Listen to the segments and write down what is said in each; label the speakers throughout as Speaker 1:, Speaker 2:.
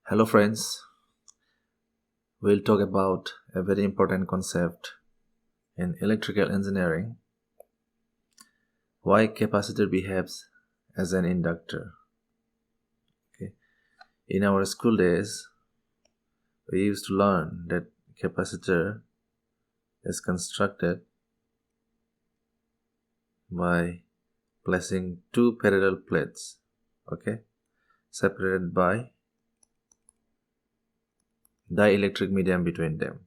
Speaker 1: Hello friends, we'll talk about a very important concept in electrical engineering, why capacitor behaves as an inductor. Okay. In our school days, we used to learn that capacitor is constructed by placing two parallel plates, separated by dielectric medium between them.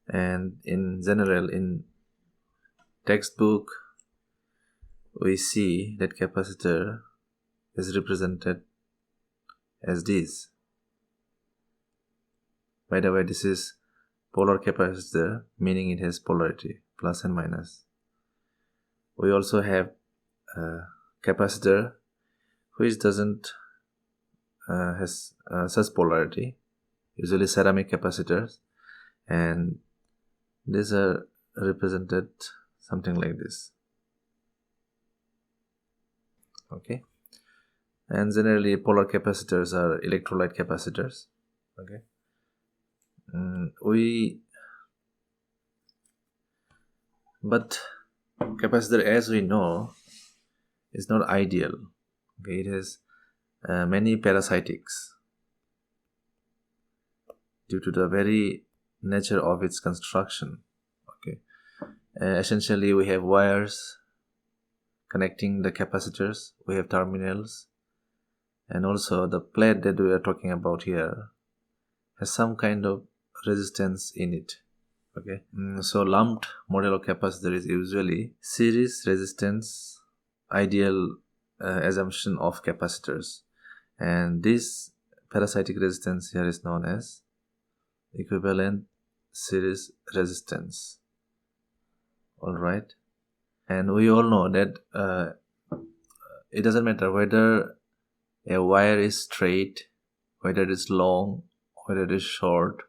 Speaker 1: And in general, in textbook, we see that capacitor is represented as this. By the way, this is polar capacitor, meaning it has polarity, plus and minus. We also have capacitor which doesn't has such polarity, usually ceramic capacitors, and these are represented something like this. Okay, and generally polar capacitors are electrolyte capacitors. Okay, but capacitor, as we know, is not ideal. Okay, it has many parasitics due to the very nature of its construction. Okay, essentially we have wires connecting the capacitors, we have terminals, and also the plate that we are talking about here has some kind of resistance in it. Okay, so lumped model of capacitor is usually series resistance ideal assumption of capacitors, and this parasitic resistance here is known as equivalent series resistance. All right, and we all know that it doesn't matter whether a wire is straight, whether it is long, whether it is short,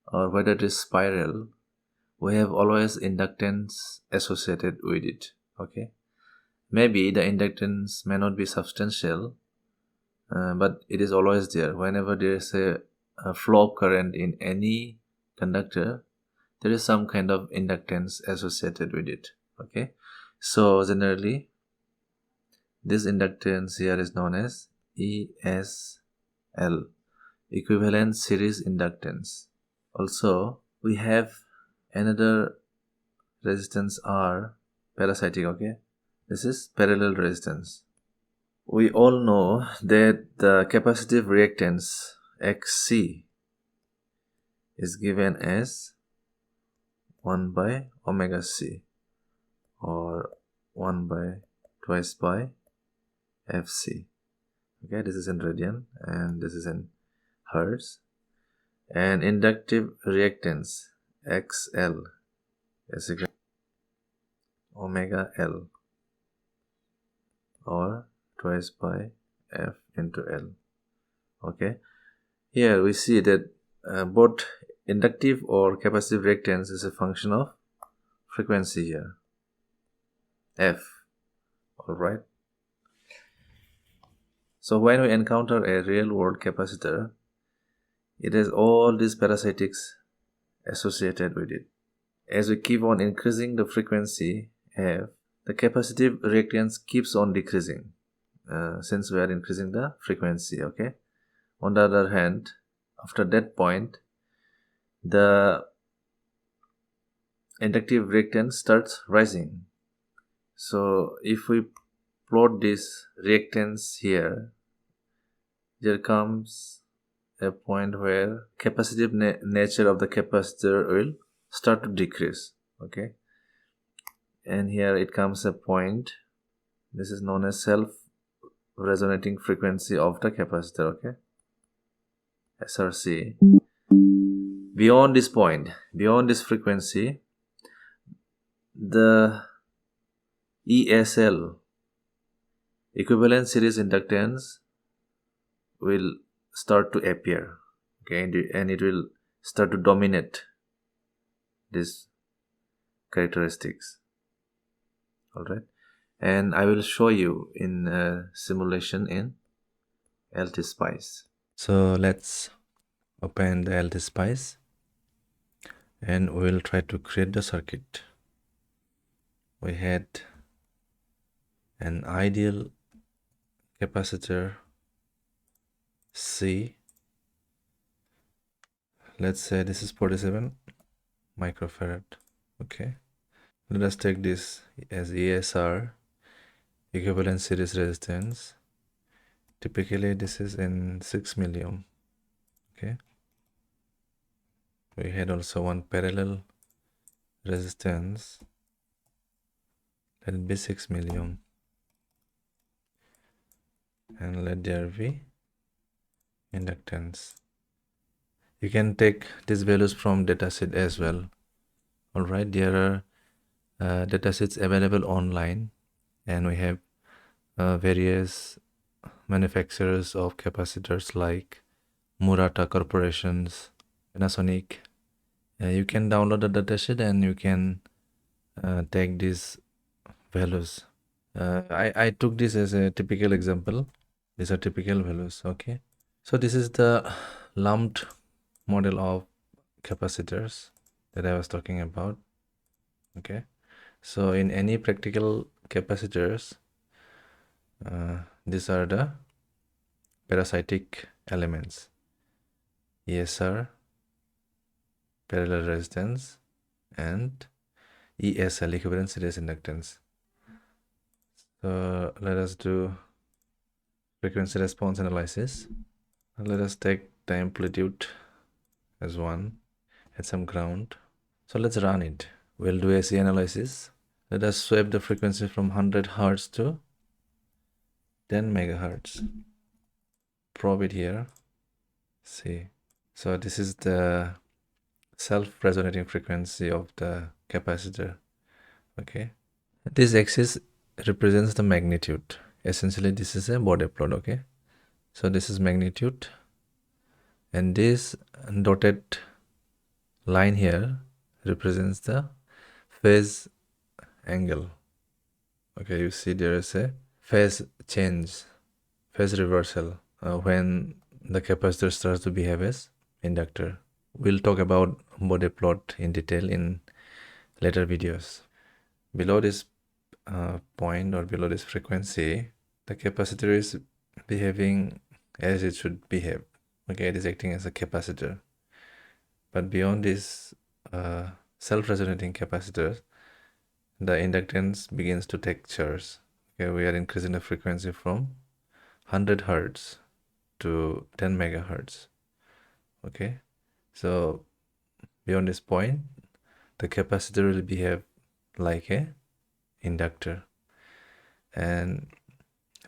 Speaker 1: or whether it is spiral, we have always inductance associated with it. Okay, maybe the inductance may not be substantial, but it is always there. Whenever there is a flow of current in any conductor, there is some kind of inductance associated with it. Okay, so generally this inductance here is known as ESL, equivalent series inductance. Also, we have another resistance R, parasitic. Okay, this is parallel resistance. We all know that the capacitive reactance XC is given as 1 by omega C, or 1 by twice by FC. Okay, this is in radian and this is in hertz. And inductive reactance XL is equal to omega L, or twice by F into L. Okay, here we see that both inductive or capacitive reactance is a function of frequency here, F. All right, so when we encounter a real world capacitor, it has all these parasitics associated with it. As we keep on increasing the frequency F, the capacitive reactance keeps on decreasing since we are increasing the frequency. Okay, on the other hand, after that point, the inductive reactance starts rising. So if we plot this reactance here, there comes a point where capacitive nature of the capacitor will start to decrease. Okay, and here it comes a point, this is known as self resonating frequency of the capacitor. Okay, SRC. Beyond this point, beyond this frequency, the ESL, equivalent series inductance, will start to appear. Okay, and it will start to dominate these characteristics. All right, and I will show you in a simulation in LT Spice. So let's open the LT Spice and we'll try to create the circuit. We had an ideal capacitor C. Let's say this is 47 microfarad. Okay. Let us take this as ESR, equivalent series resistance. Typically this is in 6 milliohm. Okay. We had also one parallel resistance. Let it be 6 milliohm. And let there be inductance. You can take these values from datasheet as well. Alright, there are datasets available online, and we have various manufacturers of capacitors like Murata Corporations, Panasonic. You can download the datasheet and you can take these values. I took this as a typical example. These are typical values. Okay, so this is the lumped model of capacitors that I was talking about. Okay, so in any practical capacitors, these are the parasitic elements: ESR, parallel resistance, and ESL, equivalent series inductance. So let us do frequency response analysis. Let us take the amplitude as 1 at some ground. So let's run it. We'll do AC analysis. Let us swap the frequency from 100 Hz to 10 megahertz. Probe it here. See. So this is the self-resonating frequency of the capacitor. Okay. This axis represents the magnitude. Essentially, this is a body plot. Okay. So this is magnitude. And this dotted line here represents the phase angle. Okay, you see there is a phase change, phase reversal when the capacitor starts to behave as inductor. We'll talk about body plot in detail in later videos. Below this point or below this frequency, the capacitor is behaving as it should behave. Okay, it is acting as a capacitor. But beyond this self-resonating capacitor, the inductance begins to take charge. Okay, we are increasing the frequency from 100 Hz to 10 megahertz. Okay, so beyond this point, the capacitor will behave like a inductor, and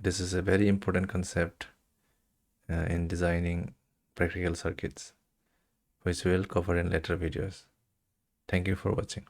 Speaker 1: this is a very important concept in designing practical circuits, which we'll cover in later videos. Thank you for watching.